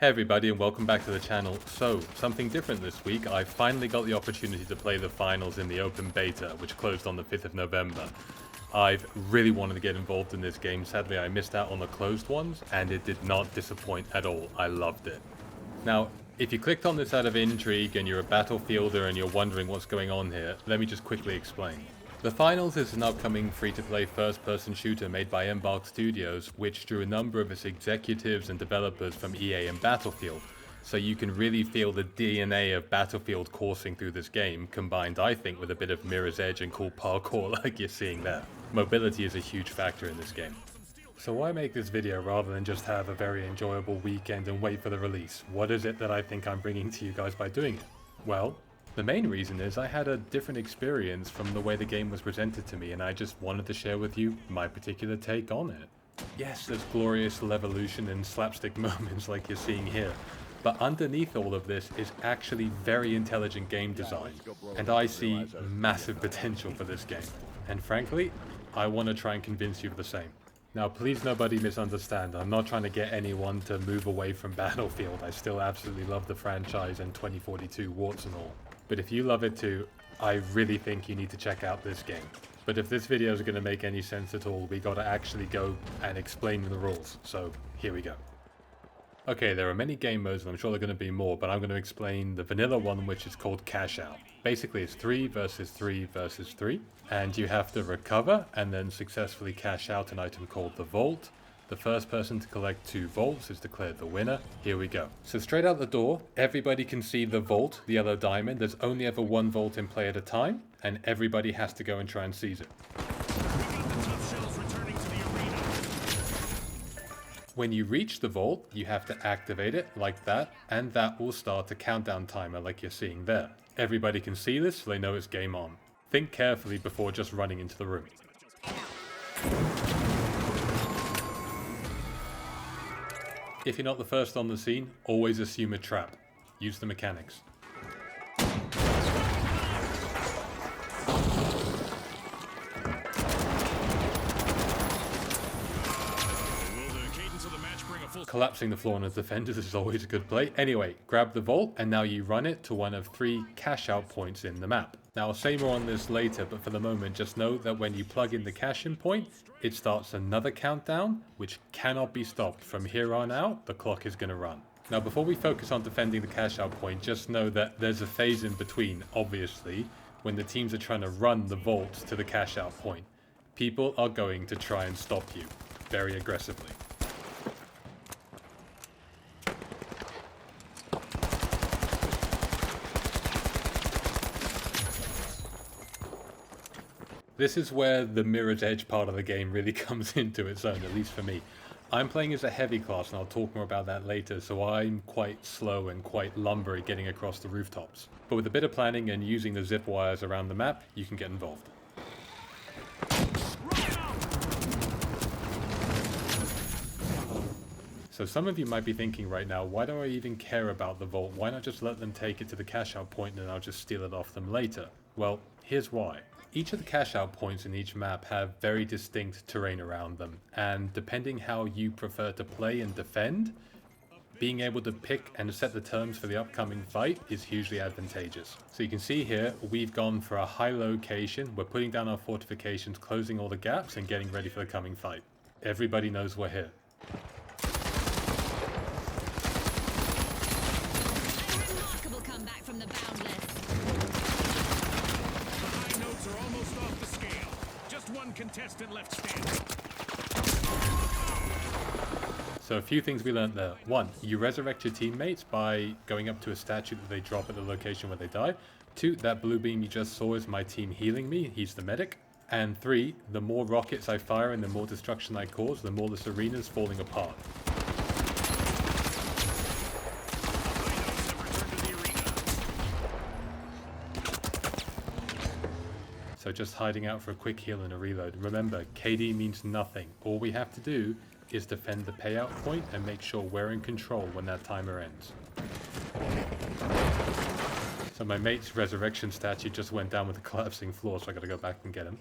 Hey everybody and welcome back to the channel. So, something different this week. I finally got the opportunity to play the finals in the open beta, which closed on the 5th of November. I've really wanted to get involved in this game. Sadly, I missed out on the closed ones, and it did not disappoint at all. I loved it. Now, if you clicked on this out of intrigue and you're a battlefielder and you're wondering what's going on here, let me just quickly explain. The Finals is an upcoming free-to-play first-person shooter made by Embark Studios, which drew a number of its executives and developers from EA and Battlefield. So you can really feel the DNA of Battlefield coursing through this game, combined, I think, with a bit of Mirror's Edge and cool parkour like you're seeing there. Mobility is a huge factor in this game. So why make this video rather than just have a very enjoyable weekend and wait for the release? What is it that I think I'm bringing to you guys by doing it? Well, the main reason is I had a different experience from the way the game was presented to me, and I just wanted to share with you my particular take on it. Yes, there's glorious Levolution and slapstick moments like you're seeing here, but underneath all of this is actually very intelligent game design, and I see massive potential for this game. And frankly, I want to try and convince you of the same. Now, please nobody misunderstand. I'm not trying to get anyone to move away from Battlefield. I still absolutely love the franchise and 2042 warts and all. But if you love it too, I really think you need to check out this game. But if this video is going to make any sense at all, we got to actually go and explain the rules. So here we go. Okay, there are many game modes, and I'm sure there are going to be more, but I'm going to explain the vanilla one, which is called Cash Out. Basically, it's 3 versus 3 versus 3, and you have to recover and then successfully cash out an item called the Vault. The first person to collect 2 vaults is declared the winner. Here we go. So straight out the door, everybody can see the vault, the yellow diamond. There's only ever 1 vault in play at a time, and everybody has to go and try and seize it. When you reach the vault, you have to activate it like that, and that will start a countdown timer like you're seeing there. Everybody can see this, so they know it's game on. Think carefully before just running into the room. If you're not the first on the scene, always assume a trap. Use the mechanics. Collapsing the floor on the defenders is always a good play. Anyway, grab the vault and now you run it to one of 3 cash out points in the map. Now I'll say more on this later, but for the moment just know that when you plug in the cash in point, it starts another countdown which cannot be stopped. From here on out, the clock is going to run. Now before we focus on defending the cash out point, just know that there's a phase in between, obviously, when the teams are trying to run the vault to the cash out point. People are going to try and stop you very aggressively. This is where the Mirror's Edge part of the game really comes into its own, at least for me. I'm playing as a heavy class, and I'll talk more about that later, so I'm quite slow and quite lumbery getting across the rooftops. But with a bit of planning and using the zip wires around the map, you can get involved. So some of you might be thinking right now, why do I even care about the vault? Why not just let them take it to the cash out point and I'll just steal it off them later? Well, here's why. Each of the cash out points in each map have very distinct terrain around them, and depending how you prefer to play and defend, being able to pick and set the terms for the upcoming fight is hugely advantageous. So you can see here, we've gone for a high location, we're putting down our fortifications, closing all the gaps and getting ready for the coming fight. Everybody knows we're here. Remarkable comeback from the Boundless. Are almost off the scale. Just 1 contestant left standing. So a few things we learned there. 1, you resurrect your teammates by going up to a statue that they drop at the location where they die. 2, that blue beam you just saw is my team healing me. He's the medic. And 3, the more rockets I fire and the more destruction I cause, the more this arena's falling apart. So just hiding out for a quick heal and a reload. Remember, KD means nothing. All we have to do is defend the payout point and make sure we're in control when that timer ends. So my mate's resurrection statue just went down with a collapsing floor, so I gotta go back and get him.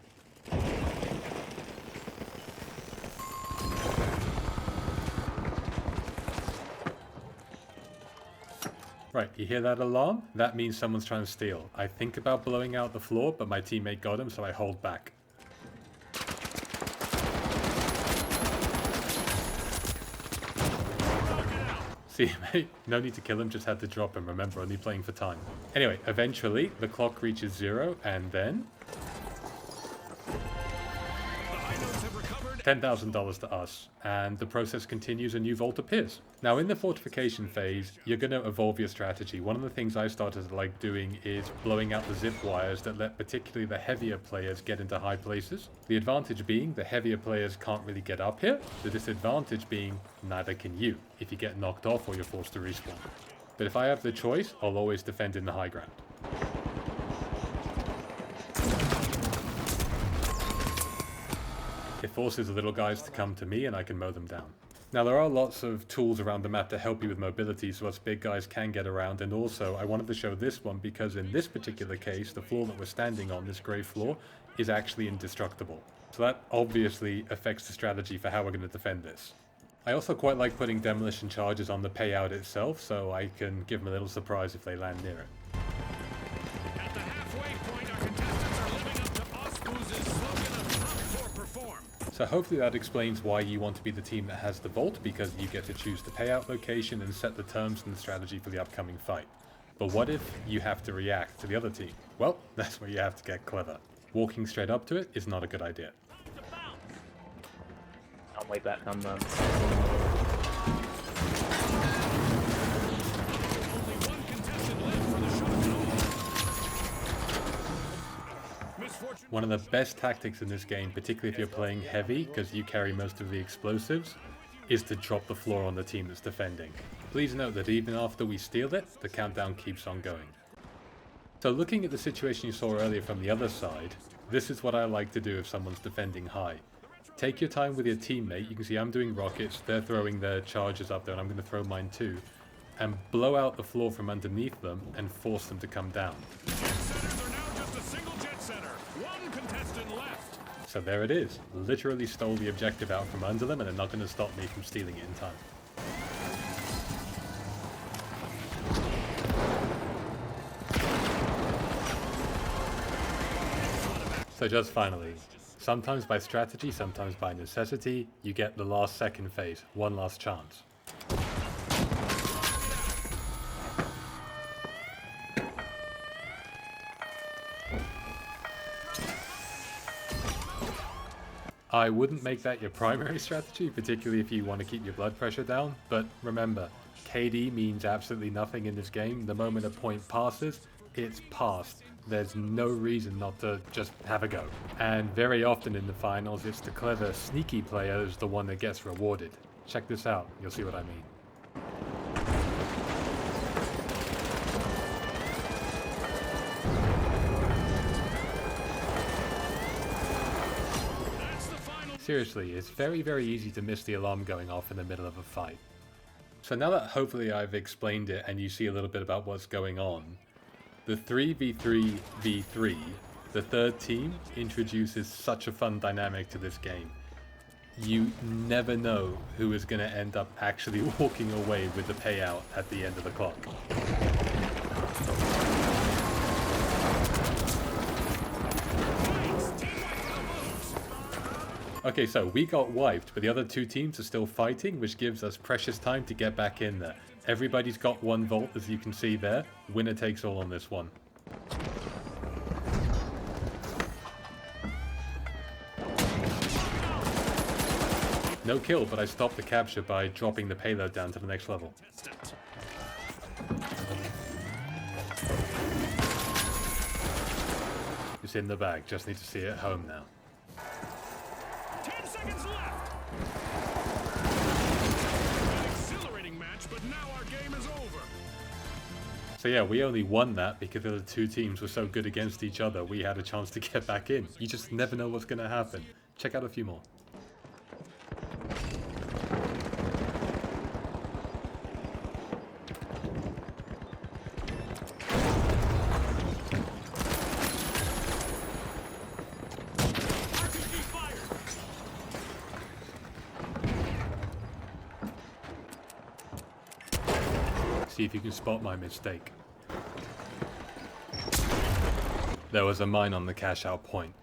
Right, you hear that alarm? That means someone's trying to steal. I think about blowing out the floor, but my teammate got him, so I hold back. See, mate, no need to kill him, just had to drop him. Remember, only playing for time. Anyway, eventually, the clock reaches 0, and then $10,000 to us, and the process continues, a new vault appears. Now, in the fortification phase, you're going to evolve your strategy. One of the things I started to like doing is blowing out the zip wires that let particularly the heavier players get into high places. The advantage being the heavier players can't really get up here. The disadvantage being neither can you if you get knocked off or you're forced to respawn. But if I have the choice, I'll always defend in the high ground. It forces the little guys to come to me and I can mow them down. Now there are lots of tools around the map to help you with mobility so us big guys can get around, and also I wanted to show this one because in this particular case the floor that we're standing on, this grey floor, is actually indestructible. So that obviously affects the strategy for how we're going to defend this. I also quite like putting demolition charges on the payout itself so I can give them a little surprise if they land near it. At the halfway point, our contestants are living up to Osbooz's slogan of hunt for perform. So hopefully that explains why you want to be the team that has the vault, because you get to choose the payout location and set the terms and the strategy for the upcoming fight. But what if you have to react to the other team? Well, that's where you have to get clever. Walking straight up to it is not a good idea. I'm way back on them. One of the best tactics in this game, particularly if you're playing heavy, because you carry most of the explosives, is to drop the floor on the team that's defending. Please note that even after we steal it, the countdown keeps on going. So looking at the situation you saw earlier from the other side, this is what I like to do if someone's defending high. Take your time with your teammate. You can see I'm doing rockets, they're throwing their charges up there, and I'm going to throw mine too, and blow out the floor from underneath them and force them to come down. So there it is. Literally stole the objective out from under them, and they're not going to stop me from stealing it in time. So just finally, sometimes by strategy, sometimes by necessity, you get the last second phase, one last chance. I wouldn't make that your primary strategy, particularly if you want to keep your blood pressure down, but remember, KD means absolutely nothing in this game. The moment a point passes, it's passed. There's no reason not to just have a go. And very often in the finals, it's the clever, sneaky player who's the one that gets rewarded. Check this out, you'll see what I mean. Seriously, it's very, very easy to miss the alarm going off in the middle of a fight. So now that hopefully I've explained it and you see a little bit about what's going on, the 3v3v3, the third team, introduces such a fun dynamic to this game. You never know who is going to end up actually walking away with the payout at the end of the clock. Okay, so we got wiped, but the other two teams are still fighting, which gives us precious time to get back in there. Everybody's got one vault, as you can see there. Winner takes all on this one. No kill, but I stopped the capture by dropping the payload down to the next level. It's in the bag, just need to see it at home now. 10 seconds left. An exhilarating match, but now our game is over. So yeah, we only won that because the other two teams were so good against each other, we had a chance to get back in. You just never know what's going to happen. Check out a few more. See if you can spot my mistake. There was a mine on the cash out point.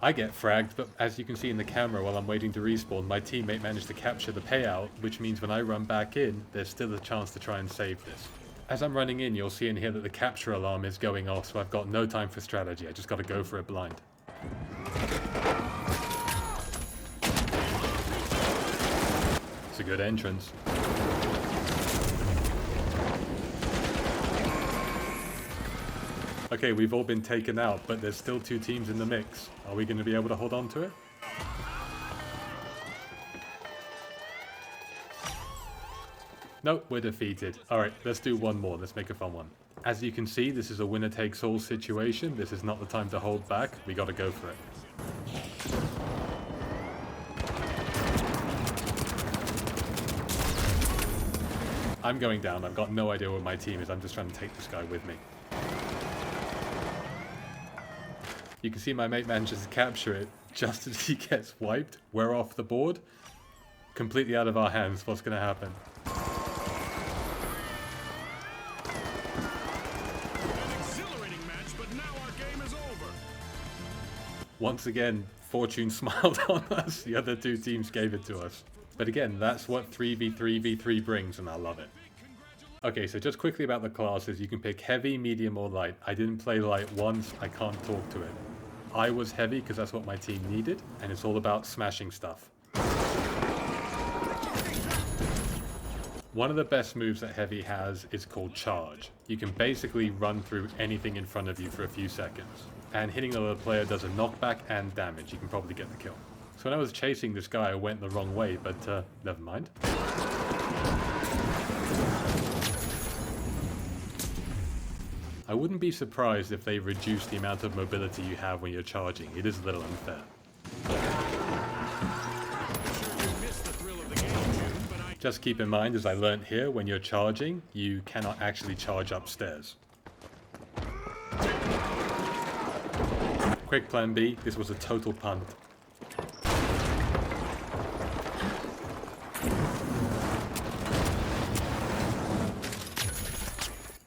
I get fragged, but as you can see in the camera while I'm waiting to respawn, my teammate managed to capture the payout, which means when I run back in, there's still a chance to try and save this. As I'm running in, you'll see in here that the capture alarm is going off, so I've got no time for strategy. I just got to go for it blind. It's a good entrance. Okay, we've all been taken out, but there's still 2 teams in the mix. Are we going to be able to hold on to it? Nope, we're defeated. Alright, let's do one more. Let's make a fun one. As you can see, this is a winner-takes-all situation. This is not the time to hold back. We got to go for it. I'm going down. I've got no idea what my team is. I'm just trying to take this guy with me. You can see my mate manages to capture it just as he gets wiped. We're off the board. Completely out of our hands. What's going to happen? An exhilarating match, but now our game is over. Once again, fortune smiled on us. The other 2 teams gave it to us. But again, that's what 3v3v3 brings, and I love it. Okay, so just quickly about the classes. You can pick heavy, medium, or light. I didn't play light once. I can't talk to it. I was heavy because that's what my team needed, and it's all about smashing stuff. One of the best moves that heavy has is called charge. You can basically run through anything in front of you for a few seconds, and hitting the other player does a knockback and damage. You can probably get the kill. So when I was chasing this guy, I went the wrong way, but never mind. I wouldn't be surprised if they reduce the amount of mobility you have when you're charging. It is a little unfair. Just keep in mind, as I learnt here, when you're charging, you cannot actually charge upstairs. Quick plan B, this was a total punt.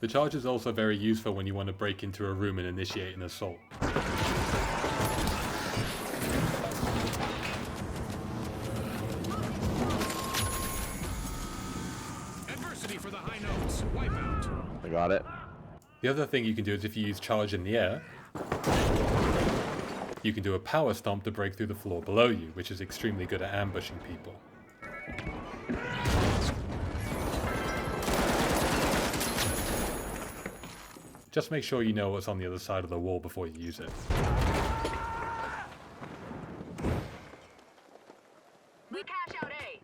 The charge is also very useful when you want to break into a room and initiate an assault. Adversity for the high notes. Wipeout. I got it. The other thing you can do is if you use charge in the air, you can do a power stomp to break through the floor below you, which is extremely good at ambushing people. Just make sure you know what's on the other side of the wall before you use it. We cash out A.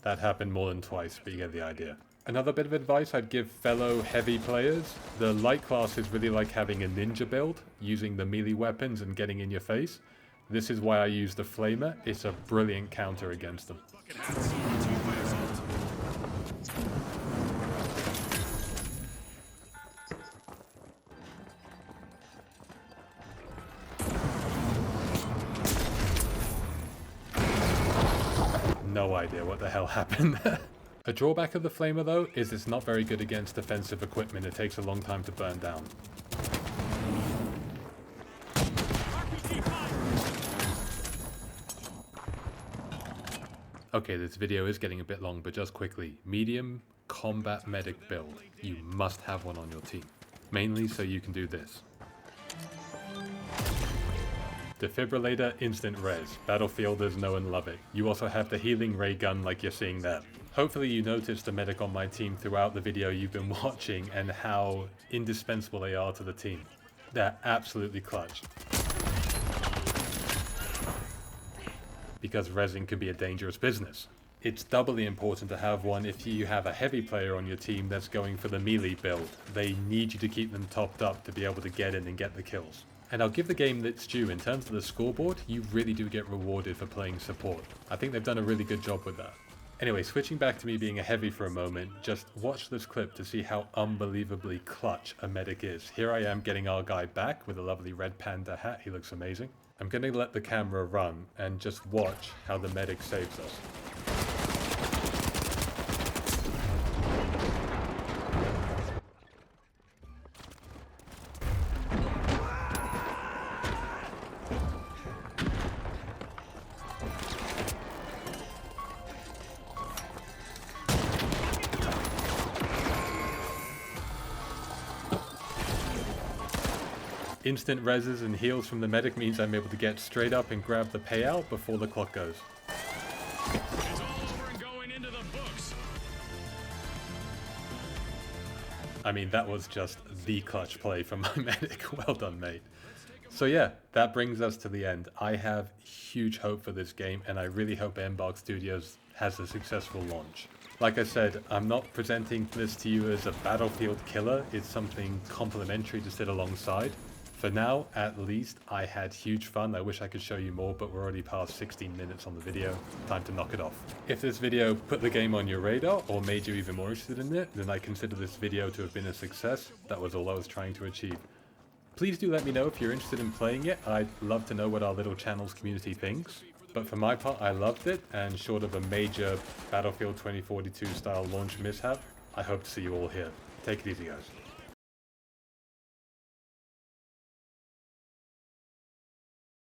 That happened more than twice, but you get the idea. Another bit of advice I'd give fellow heavy players, the light classes really like having a ninja build, using the melee weapons and getting in your face. This is why I use the flamer. It's a brilliant counter against them. No idea what the hell happened there. A drawback of the flamer though is it's not very good against defensive equipment. It takes a long time to burn down. Okay, this video is getting a bit long, but just quickly. Medium combat medic build. You must have one on your team. Mainly so you can do this. Defibrillator, instant res. Battlefielders know and love it. You also have the healing ray gun like you're seeing there. Hopefully you noticed the medic on my team throughout the video you've been watching and how indispensable they are to the team. They're absolutely clutch. Because rezzing can be a dangerous business. It's doubly important to have one if you have a heavy player on your team that's going for the melee build. They need you to keep them topped up to be able to get in and get the kills. And I'll give the game its due. In terms of the scoreboard, you really do get rewarded for playing support. I think they've done a really good job with that. Anyway, switching back to me being a heavy for a moment, just watch this clip to see how unbelievably clutch a medic is. Here I am getting our guy back with a lovely red panda hat. He looks amazing. I'm going to let the camera run and just watch how the medic saves us. Instant reses and heals from the medic means I'm able to get straight up and grab the payout before the clock goes. It's all over and going into the books. I mean, that was just the clutch play from my medic. Well done, mate. So yeah, that brings us to the end. I have huge hope for this game, and I really hope Embark Studios has a successful launch. Like I said, I'm not presenting this to you as a Battlefield killer. It's something complementary to sit alongside. For now, at least, I had huge fun. I wish I could show you more, but we're already past 16 minutes on the video. Time to knock it off. If this video put the game on your radar or made you even more interested in it, then I consider this video to have been a success. That was all I was trying to achieve. Please do let me know if you're interested in playing it. I'd love to know what our little channel's community thinks. But for my part, I loved it, and short of a major Battlefield 2042 style launch mishap, I hope to see you all here. Take it easy, guys.